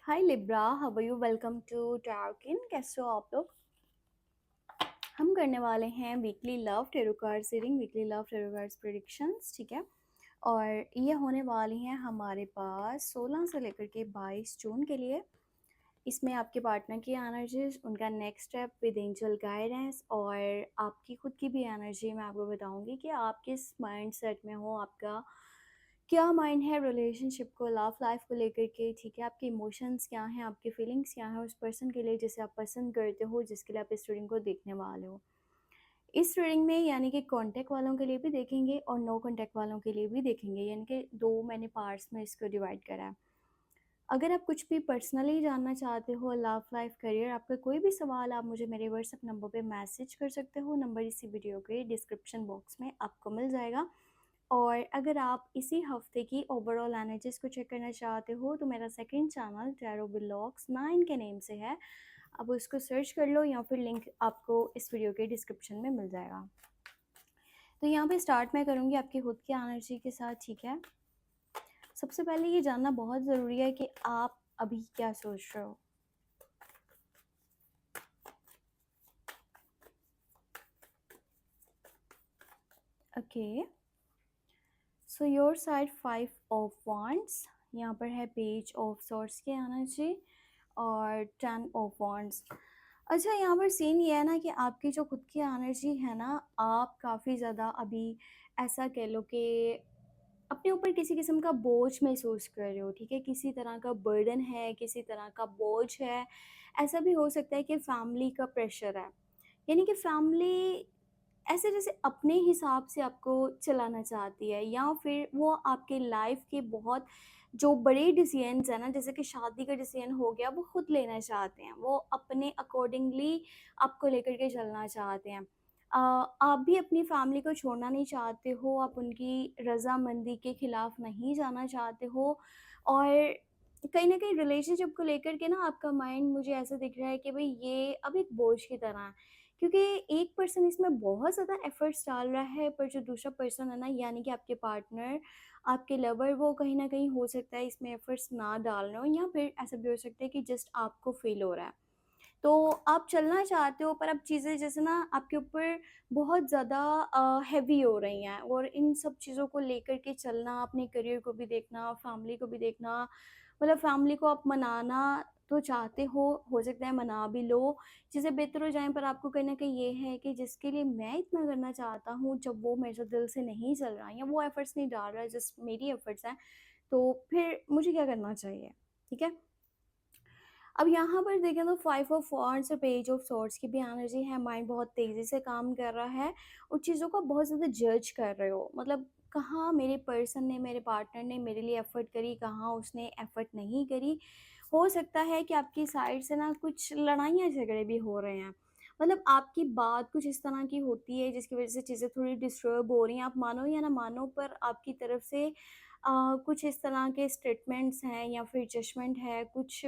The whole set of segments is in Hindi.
Hi Libra, how are you? Welcome to टारकिन। कैसे हो आप लोग? हम करने वाले हैं weekly love tarot cards reading, weekly love tarot cards predictions, ठीक है। और ये होने वाली हैं हमारे पास 16 से लेकर के 22 जून के लिए। इसमें आपके पार्टनर की एनर्जीज, उनका next step with angel guidance और आपकी खुद की भी एनर्जी मैं आपको बताऊंगी कि आप किस माइंड सेट में हो, आपका क्या माइंड है रिलेशनशिप को, लव लाइफ को लेकर के, ठीक है। आपके इमोशंस क्या हैं, आपकी फीलिंग्स क्या हैं उस पर्सन के लिए जिसे आप पसंद करते हो, जिसके लिए आप इस रीडिंग को देखने वाले हो। इस रीडिंग में यानी कि कांटेक्ट वालों के लिए भी देखेंगे और नो कांटेक्ट वालों के लिए भी देखेंगे, यानी कि दो मैंने पार्ट्स में इसको डिवाइड करा है। अगर आप कुछ भी पर्सनली जानना चाहते हो, लव लाइफ, करियर, आपका कोई भी सवाल, आप मुझे मेरे व्हाट्सएप नंबर पे मैसेज कर सकते हो। नंबर इसी वीडियो के डिस्क्रिप्शन बॉक्स में आपको मिल जाएगा। और अगर आप इसी हफ्ते की ओवरऑल एनर्जीज को चेक करना चाहते हो तो मेरा सेकंड चैनल टैरो व्लॉग्स 9 के नेम से है, आप उसको सर्च कर लो या फिर लिंक आपको इस वीडियो के डिस्क्रिप्शन में मिल जाएगा। तो यहाँ पे स्टार्ट मैं करूँगी आपकी खुद की एनर्जी के साथ, ठीक है। सबसे पहले ये जानना बहुत ज़रूरी है कि आप अभी क्या सोच रहे हो। Okay, so your side 5 of wands, यहाँ पर है पेज ऑफ सॉर्ड्स की एनर्जी और 10 ऑफ वांड्स। अच्छा, यहाँ पर सीन ये है ना कि आपकी जो खुद की एनर्जी है ना, आप काफ़ी ज़्यादा अभी ऐसा कह लो कि अपने ऊपर किसी किस्म का बोझ महसूस कर रहे हो, ठीक है। किसी तरह का बर्डन है, किसी तरह का बोझ है। ऐसा भी हो सकता है कि फैमिली का प्रेशर है, यानी कि फैमिली ऐसे जैसे अपने हिसाब से आपको चलाना चाहती है, या फिर वो आपके लाइफ के बहुत जो बड़े डिसीजंस हैं ना, जैसे कि शादी का डिसीजन हो गया, वो खुद लेना चाहते हैं, वो अपने अकॉर्डिंगली आपको लेकर के चलना चाहते हैं। आप भी अपनी फैमिली को छोड़ना नहीं चाहते हो, आप उनकी रज़ामंदी के खिलाफ नहीं जाना चाहते हो। और कहीं ना कहीं रिलेशनशिप को लेकर के ना आपका माइंड मुझे ऐसा दिख रहा है कि भाई ये अब एक बोझ की तरह है, क्योंकि एक पर्सन इसमें बहुत ज़्यादा एफर्ट्स डाल रहा है, पर जो दूसरा पर्सन है ना, यानी कि आपके पार्टनर, आपके लवर, वो कहीं न कहीं हो सकता है इसमें एफर्ट्स ना डाल रहे हो, या फिर ऐसा भी हो सकता है कि जस्ट आपको फ़ील हो रहा है। तो आप चलना चाहते हो, पर अब चीज़ें जैसे ना आपके ऊपर बहुत ज़्यादा हैवी हो रही हैं, और इन सब चीज़ों को लेकर के चलना, अपने करियर को भी देखना, फैमिली को भी देखना, मतलब फैमिली को आप मनाना तो चाहते हो सकता है मना भी लो, चीज़ें बेहतर हो जाएँ, पर आपको कहीं न कहीं ये है कि जिसके लिए मैं इतना करना चाहता हूँ, जब वो मेरे से दिल से नहीं चल रहा है या वो एफर्ट्स नहीं डाल रहा है, जस्ट मेरी एफर्ट्स हैं, तो फिर मुझे क्या करना चाहिए? ठीक है? अब यहाँ पर देखें तो 5 ऑफ वॉन्ड्स और पेज ऑफ सॉर्ड्स की भी एनर्जी है। माइंड बहुत तेज़ी से काम कर रहा है और चीज़ों को बहुत ज़्यादा जज कर रहे हो, मतलब कहाँ मेरे पर्सन ने, मेरे पार्टनर ने मेरे लिए एफ़र्ट करी, कहाँ उसने एफ़र्ट नहीं करी। हो सकता है कि आपकी साइड से ना कुछ लड़ाइयाँ झगड़े भी हो रहे हैं, मतलब आपकी बात कुछ इस तरह की होती है जिसकी वजह से चीज़ें थोड़ी डिस्टर्ब हो रही हैं। आप मानो या ना मानो, पर आपकी तरफ से कुछ इस तरह के स्टेटमेंट्स हैं या फिर जजमेंट है, कुछ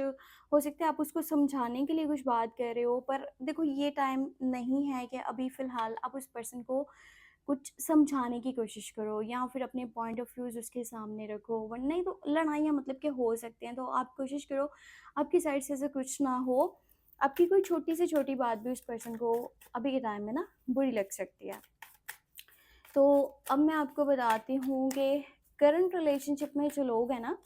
हो सकता है आप उसको समझाने के लिए कुछ बात कर रहे हो, पर देखो ये टाइम नहीं है कि अभी फ़िलहाल आप उस पर्सन को कुछ समझाने की कोशिश करो या फिर अपने पॉइंट ऑफ व्यूज़ उसके सामने रखो, वरना नहीं तो लड़ाइयाँ मतलब कि हो सकते हैं। तो आप कोशिश करो आपकी साइड से ऐसा कुछ ना हो। आपकी कोई छोटी से छोटी बात भी उस पर्सन को अभी के टाइम में ना बुरी लग सकती है। तो अब मैं आपको बताती हूँ कि करंट रिलेशनशिप में जो लोग हैं ना,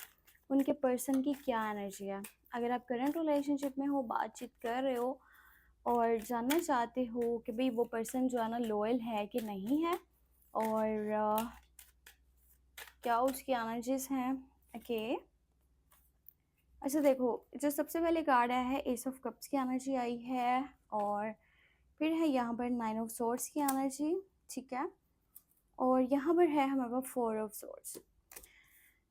उनके पर्सन की क्या एनर्जी है। अगर आप करंट रिलेशनशिप में हो, बातचीत कर रहे हो और जानना चाहते हो कि भाई वो पर्सन जो है ना लॉयल है कि नहीं है, और क्या उसकी एनर्जीज हैं। ओके, अच्छा देखो, जो सबसे पहले कार्ड आया है एस ऑफ कप्स की एनर्जी आई है, और फिर है यहाँ पर 9 ऑफ सोर्ड्स की एनर्जी, ठीक है। और यहाँ पर है हमारे पास 4 ऑफ सोर्ड्स।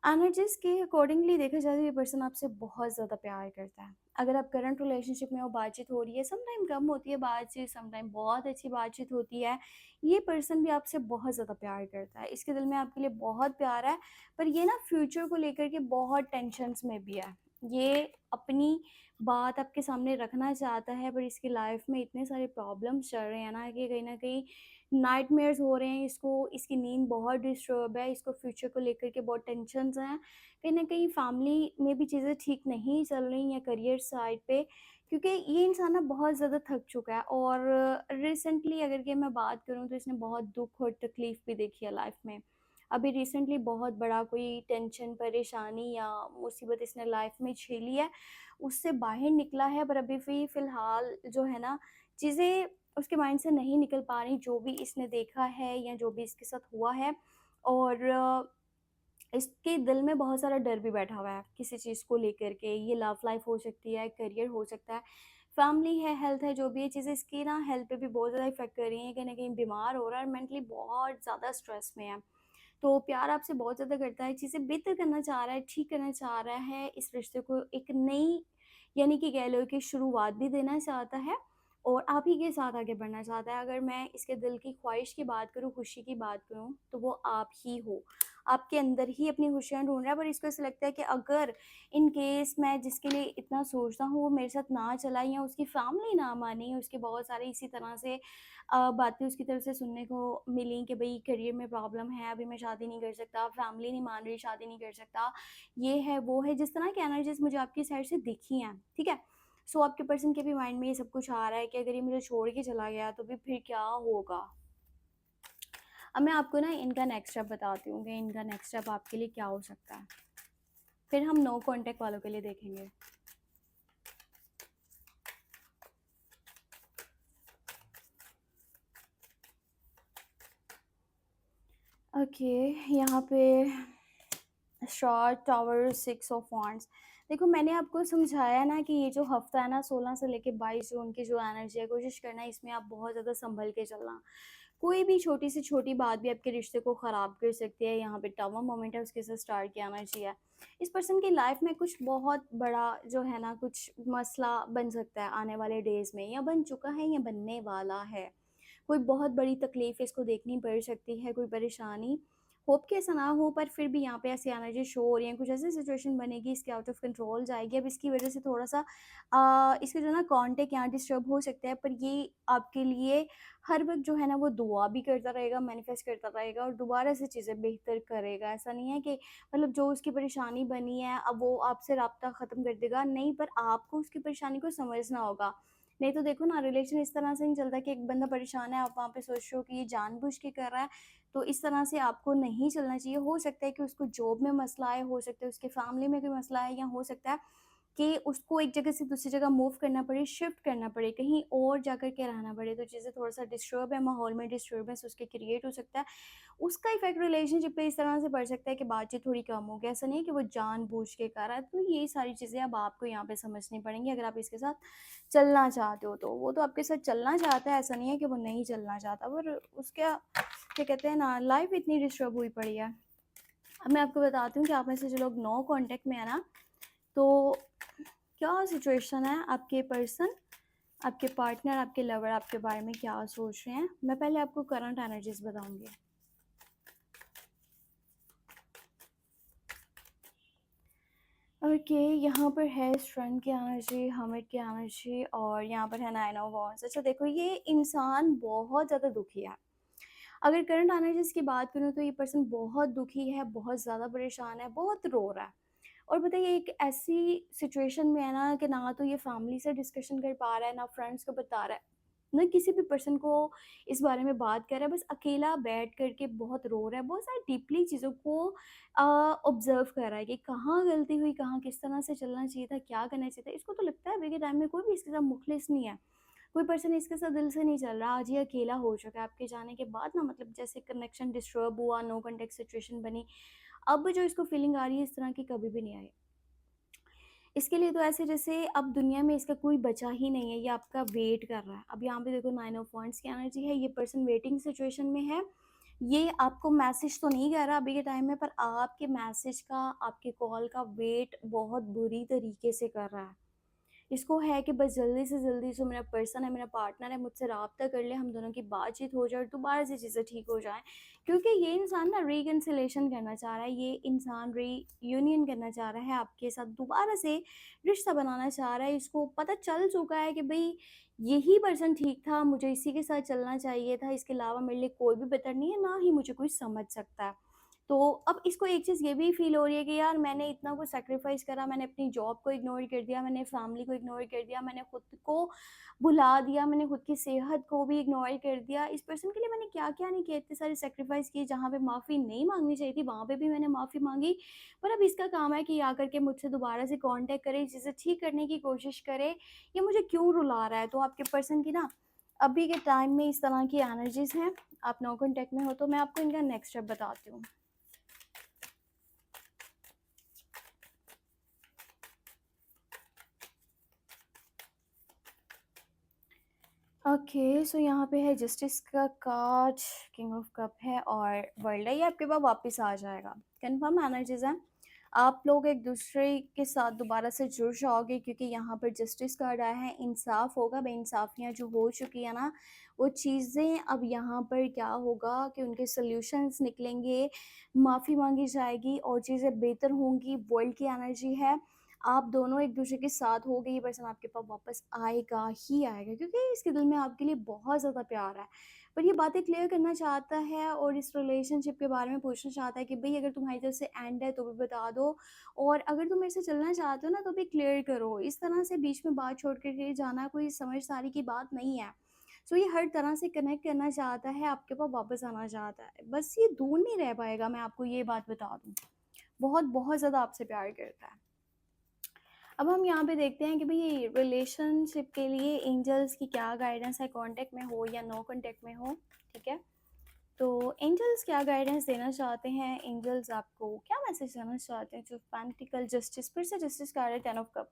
एनर्जीज के अकॉर्डिंगली देखा जाए तो ये पर्सन आपसे बहुत ज़्यादा प्यार करता है। अगर आप करंट रिलेशनशिप में हो, बातचीत हो रही है, समटाइम कम होती है बातचीत, समटाइम बहुत अच्छी बातचीत होती है, ये पर्सन भी आपसे बहुत ज़्यादा प्यार करता है, इसके दिल में आपके लिए बहुत प्यार है। पर ये ना फ्यूचर को लेकर के बहुत टेंशन्स में भी है। ये अपनी बात आपके सामने रखना चाहता है, पर इसकी लाइफ में इतने सारे प्रॉब्लम्स चल रहे हैं ना कि कहीं ना कहीं नाइटमेयर्स हो रहे हैं इसको, इसकी नींद बहुत डिस्टर्ब है, इसको फ्यूचर को लेकर के बहुत टेंशन्स हैं। कहीं न कहीं फैमिली में भी चीज़ें ठीक नहीं चल रही हैं करियर साइड पे, क्योंकि ये इंसान ना बहुत ज़्यादा थक चुका है। और रिसेंटली अगर कि मैं बात करूँ तो इसने बहुत दुःख और तकलीफ़ भी देखी है लाइफ़ में। अभी रिसेंटली बहुत बड़ा कोई टेंशन, परेशानी या मुसीबत इसने लाइफ़ में झेली है, उससे बाहर निकला है, पर अभी भी फ़िलहाल जो है ना, चीज़ें उसके माइंड से नहीं निकल पा रही, जो भी इसने देखा है या जो भी इसके साथ हुआ है। और इसके दिल में बहुत सारा डर भी बैठा हुआ है किसी चीज़ को लेकर के। ये लव लाइफ हो सकती है, करियर हो सकता है, फैमिली है, हेल्थ है, जो भी ये चीज़ें इसकी ना हेल्थ पे भी बहुत ज़्यादा इफ़ेक्ट कर रही हैं। कहीं न कहीं बीमार हो रहा है और मेंटली बहुत ज़्यादा स्ट्रेस में है। तो प्यार आपसे बहुत ज़्यादा करता है, चीज़ें बेहतर करना चाह रहा है, ठीक करना चाह रहा है, इस रिश्ते को एक नई, यानी कि कह लो कि शुरुआत भी देना चाहता है और आप ही के साथ आगे बढ़ना चाहता है। अगर मैं इसके दिल की ख़्वाहिश की बात करूँ, खुशी की बात करूँ, तो वो आप ही हो। आपके अंदर ही अपनी खुशियाँ ढूँढ रहा है, पर इसको ऐसा लगता है कि अगर इन केस मैं जिसके लिए इतना सोचता हूँ, वो मेरे साथ ना चला या उसकी फैमिली ना मानी, उसके बहुत सारे इसी तरह से बातें उसकी तरफ से सुनने को मिली कि भई करियर में प्रॉब्लम है, अभी मैं शादी नहीं कर सकता, फैमिली नहीं मान रही, शादी नहीं कर सकता, ये है, वो है, जिस तरह की एनर्जीज़ मुझे आपकी साइड से दिखी हैं, ठीक है? सो आपके पर्सन के भी माइंड में ये सब कुछ आ रहा है कि अगर ये मुझे छोड़ के चला गया तो भी फिर क्या होगा? अब मैं आपको ना इनका नेक्स्ट स्टेप बताती हूँ कि इनका नेक्स्ट स्टेप आपके लिए क्या हो सकता है। फिर हम नो कॉन्टैक्ट वालों के लिए देखेंगे। ओके, यहाँ पे शॉर्ट टावर 6 ऑफ वांड्स। देखो, मैंने आपको समझाया ना कि ये जो हफ्ता है ना, 16 से लेके 22 जून की जो एनर्जी है, कोशिश करना है इसमें आप बहुत ज़्यादा संभल के चलना। कोई भी छोटी से छोटी बात भी आपके रिश्ते को ख़राब कर सकती है। यहाँ पे टावर मोमेंट है, उसके साथ स्टार की एनर्जी है। इस पर्सन की लाइफ में कुछ बहुत बड़ा जो है ना, कुछ मसला बन सकता है आने वाले डेज़ में, या बन चुका है या बनने वाला है। कोई बहुत बड़ी तकलीफ़ इसको देखनी पड़ सकती है, कोई परेशानी। होप कि ऐसा ना हो, पर फिर भी यहाँ पे ऐसी एनर्जी शो हो रही है, कुछ ऐसी सिचुएशन बनेगी, इसके आउट ऑफ कंट्रोल जाएगी। अब इसकी वजह से थोड़ा-सा इसका जो ना कॉन्टैक्ट यहाँ डिस्टर्ब हो सकता है, पर ये आपके लिए हर वक़्त जो है ना, वो दुआ भी करता रहेगा, मैनिफेस्ट करता रहेगा और दोबारा से चीज़ें बेहतर करेगा। ऐसा नहीं है कि मतलब जो उसकी परेशानी बनी है, अब वो आपसे राब्ता ख़त्म कर देगा, नहीं, पर आपको उसकी परेशानी को समझना होगा। नहीं तो देखो ना, रिलेशन इस तरह से नहीं चलता कि एक बंदा परेशान है, आप वहाँ पे सोच रहे हो कि ये जानबूझ के कर रहा है, तो इस तरह से आपको नहीं चलना चाहिए। हो सकता है कि उसको जॉब में मसला है, हो सकता है उसकी फैमिली में कोई मसला है, या हो सकता है कि उसको एक जगह से दूसरी जगह मूव करना पड़े, शिफ्ट करना पड़े, कहीं और जाकर के रहना पड़े, तो चीज़ें थोड़ा-सा डिस्टर्ब है, माहौल में डिस्टर्बेंस उसके क्रिएट हो सकता है। उसका इफ़ेक्ट रिलेशनशिप पे इस तरह से पड़ सकता है कि बातचीत थोड़ी कम हो गई। ऐसा नहीं है कि वो जानबूझ के कर रहा है, तो ये सारी चीज़ें अब आपको यहाँ पे समझनी पड़ेंगी अगर आप इसके साथ चलना चाहते हो तो। वो तो आपके साथ चलना चाहता है, ऐसा नहीं है कि वो नहीं चलना चाहता, पर उसका क्या कहते हैं ना, लाइफ़ इतनी डिस्टर्ब हुई पड़ी है। अब मैं आपको बताती हूँ कि आप में से जो लोग नो कॉन्टैक्ट में है ना, तो क्या सिचुएशन है, आपके पर्सन, आपके पार्टनर, आपके लवर आपके बारे में क्या सोच रहे हैं। मैं पहले आपको करंट एनर्जीज़ बताऊँगी। ओके, यहाँ पर है स्ट्रेंथ की एनर्जी, हर्मिट की एनर्जी और यहाँ पर है नाइन ऑफ वॉन्ड्स। अच्छा देखो, ये इंसान बहुत ज़्यादा दुखी है। अगर करंट एनर्जीज़ की बात करूँ तो ये पर्सन बहुत दुखी है, बहुत ज़्यादा परेशान है, बहुत रो रहा है। और बताइए, एक ऐसी सिचुएशन में है ना कि ना तो ये फैमिली से डिस्कशन कर पा रहा है, ना फ्रेंड्स को बता रहा है, ना किसी भी पर्सन को इस बारे में बात कर रहा है, बस अकेला बैठ कर के बहुत रो रहा है, बहुत सारी डीपली चीज़ों को ऑब्ज़र्व कर रहा है कि कहाँ गलती हुई, कहाँ किस तरह से चलना चाहिए था, क्या करना चाहिए था। इसको तो लगता है अभी के टाइम में कोई भी इसके साथ मुखलिस नहीं है, कोई पर्सन इसके साथ दिल से नहीं चल रहा। आज ये अकेला हो चुका है आपके जाने के बाद ना, मतलब जैसे कनेक्शन डिस्टर्ब हुआ, नो कॉन्टैक्ट सिचुएशन बनी, अब जो इसको फीलिंग आ रही है, इस तरह की कभी भी नहीं आई। इसके लिए तो ऐसे जैसे अब दुनिया में इसका कोई बचा ही नहीं है, ये आपका वेट कर रहा है। अब यहाँ पे देखो, नाइन ऑफ वांड्स की एनर्जी है, ये पर्सन वेटिंग सिचुएशन में है। ये आपको मैसेज तो नहीं कर रहा अभी के टाइम में, पर आपके मैसेज का, आपके कॉल का वेट बहुत बुरी तरीके से कर रहा है। इसको है कि बस जल्दी से जल्दी जो मेरा पर्सन है, मेरा पार्टनर है, मुझसे राब्ता कर ले, हम दोनों की बातचीत हो जाए और दोबारा से चीज़ें ठीक हो जाएँ। क्योंकि ये इंसान ना रिकन्सिलेशन करना चाह रहा है, ये इंसान रीयूनियन करना चाह रहा है आपके साथ, दोबारा से रिश्ता बनाना चाह रहा है। इसको पता चल चुका है कि भई यही पर्सन ठीक था, मुझे इसी के साथ चलना चाहिए था, इसके अलावा मेरे लिए कोई भी बेहतर नहीं है, ना ही मुझे कोई समझ सकता है। तो अब इसको एक चीज़ ये भी फ़ील हो रही है कि यार मैंने इतना कुछ सैक्रिफ़ाइस करा, मैंने अपनी जॉब को इग्नोर कर दिया, मैंने फैमिली को इग्नोर कर दिया, मैंने खुद को भुला दिया, मैंने खुद की सेहत को भी इग्नोर कर दिया। इस पर्सन के लिए मैंने क्या-क्या नहीं किया, इतने सारे सैक्रिफ़ाइस किए, जहाँ पे माफ़ी नहीं माँगनी चाहिए थी, वहाँ पे भी मैंने माफ़ी माँगी। पर अब इसका काम है कि ये आकर के मुझसे दोबारा से कॉन्टैक्ट करे, चीज़ें ठीक करने की कोशिश करे। ये मुझे क्यों रुला रहा है? तो आपके पर्सन की ना अभी के टाइम में इस तरह की एनर्जीज़ हैं। आप नो कॉन्टैक्ट में हो तो मैं आपको इनका नेक्स्ट स्टेप बताती हूँ। ओके, सो यहाँ पे है जस्टिस का कार्ड, किंग ऑफ कप है और वर्ल्ड है। ये आपके पास वापस आ जाएगा। कन्फर्म एनर्जीज हैं। आप लोग एक दूसरे के साथ दोबारा से जुड़ जाओगे क्योंकि यहाँ पर जस्टिस कार्ड आया है। इंसाफ होगा, बेइंसाफियाँ जो हो चुकी है ना, वो चीज़ें अब यहाँ पर क्या होगा कि उनके सॉल्यूशंस निकलेंगे, माफ़ी मांगी जाएगी और चीज़ें बेहतर होंगी। वर्ल्ड की एनर्जी है। आप दोनों एक दूसरे के साथ हो गए, ये पर्सन आपके पास वापस आएगा ही आएगा क्योंकि इसके दिल में आपके लिए बहुत ज़्यादा प्यार है। पर ये बातें क्लियर करना चाहता है और इस रिलेशनशिप के बारे में पूछना चाहता है कि भई अगर तुम्हारी तरफ से एंड है तो भी बता दो और अगर तुम मेरे से चलना चाहते हो ना तो भी क्लियर करो। इस तरह से बीच में बात छोड़ कर के जाना कोई समझदारी की बात नहीं है। सो ये हर तरह से कनेक्ट करना चाहता है, आपके पास वापस आना चाहता है। बस ये दूर नहीं रह पाएगा, मैं आपको ये बात बता दूँ। बहुत ज़्यादा आपसे प्यार करता है। अब हम यहाँ पे देखते हैं कि भई रिलेशनशिप के लिए एंजल्स की क्या गाइडेंस है, कॉन्टैक्ट में हो या नो कॉन्टैक्ट में हो, ठीक है? तो एंजल्स क्या गाइडेंस देना चाहते हैं, एंजल्स आपको क्या मैसेज देना चाहते हैं? जो पेंटिकल जस्टिस, फिर से जस्टिस कार्ड है, 10 ऑफ कप।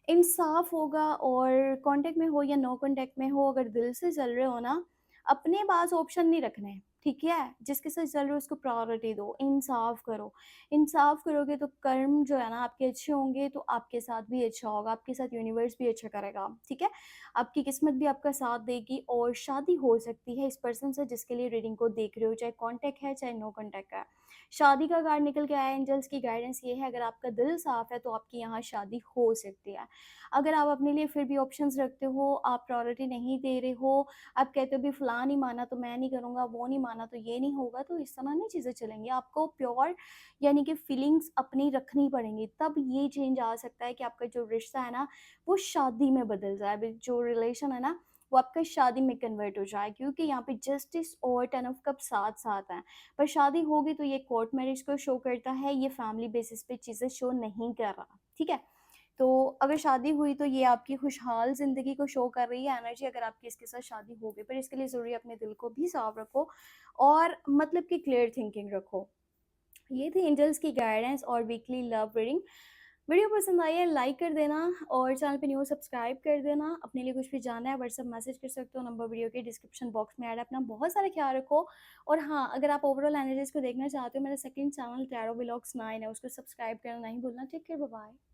इंसाफ होगा और कॉन्टैक्ट में हो या नो कॉन्टैक्ट में हो, अगर दिल से चल रहे हो ना, अपने पास ऑप्शन नहीं रखने, ठीक है? जिसके साथ चल रहे हो उसको प्रायोरिटी दो, इंसाफ करो। इंसाफ करोगे तो कर्म जो है ना आपके अच्छे होंगे, तो आपके साथ भी अच्छा होगा, आपके साथ यूनिवर्स भी अच्छा करेगा, ठीक है? आपकी किस्मत भी आपका साथ देगी और शादी हो सकती है इस पर्सन से जिसके लिए रीडिंग को देख रहे हो, चाहे कॉन्टैक्ट है, चाहे नो कॉन्टैक्ट है। शादी का कार्ड निकल के आया, एंजल्स की गाइडेंस ये है, अगर आपका दिल साफ है तो आपकी यहाँ शादी हो सकती है। अगर आप अपने लिए फिर भी ऑप्शंस रखते हो, आप प्रायोरिटी नहीं दे रहे हो, आप कहते हो भी फलां नहीं माना तो मैं नहीं करूँगा, वो नहीं माना तो ये नहीं होगा, तो इस तरह नहीं चीज़ें चलेंगी। आपको प्योर यानी कि फीलिंग्स अपनी रखनी पड़ेंगी, तब ये चेंज आ सकता है कि आपका जो रिश्ता है ना, वो शादी में बदल जाए। अभी जो रिलेशन है ना, वो आपका शादी में कन्वर्ट हो जाए क्योंकि यहाँ पे जस्टिस और 10 ऑफ कप साथ-साथ हैं। पर शादी होगी तो ये कोर्ट मैरिज को शो करता है, ये फैमिली बेसिस पे चीज़ें शो नहीं कर रहा, ठीक है? तो अगर शादी हुई तो ये आपकी खुशहाल ज़िंदगी को शो कर रही है एनर्जी, अगर आपकी इसके साथ शादी हो गई। पर इसके लिए ज़रूरी है अपने दिल को भी साफ रखो और मतलब कि क्लियर थिंकिंग रखो। ये थी एंजल्स की गाइडेंस और वीकली लव रीडिंग। वीडियो पसंद आई है लाइक कर देना और चैनल पे न्यू सब्सक्राइब कर देना। अपने लिए कुछ भी जानना है व्हाट्सएप मैसेज कर सकते हो, नंबर वीडियो के डिस्क्रिप्शन बॉक्स में ऐड है। अपना बहुत सारा ख्याल रखो और हाँ, अगर आप ओवरऑल एनर्जीज को देखना चाहते हो, मेरा सेकंड चैनल टैरो व्लॉग्स 9 है, उसको सब्सक्राइब करना नहीं भूलना। Take care, bye bye.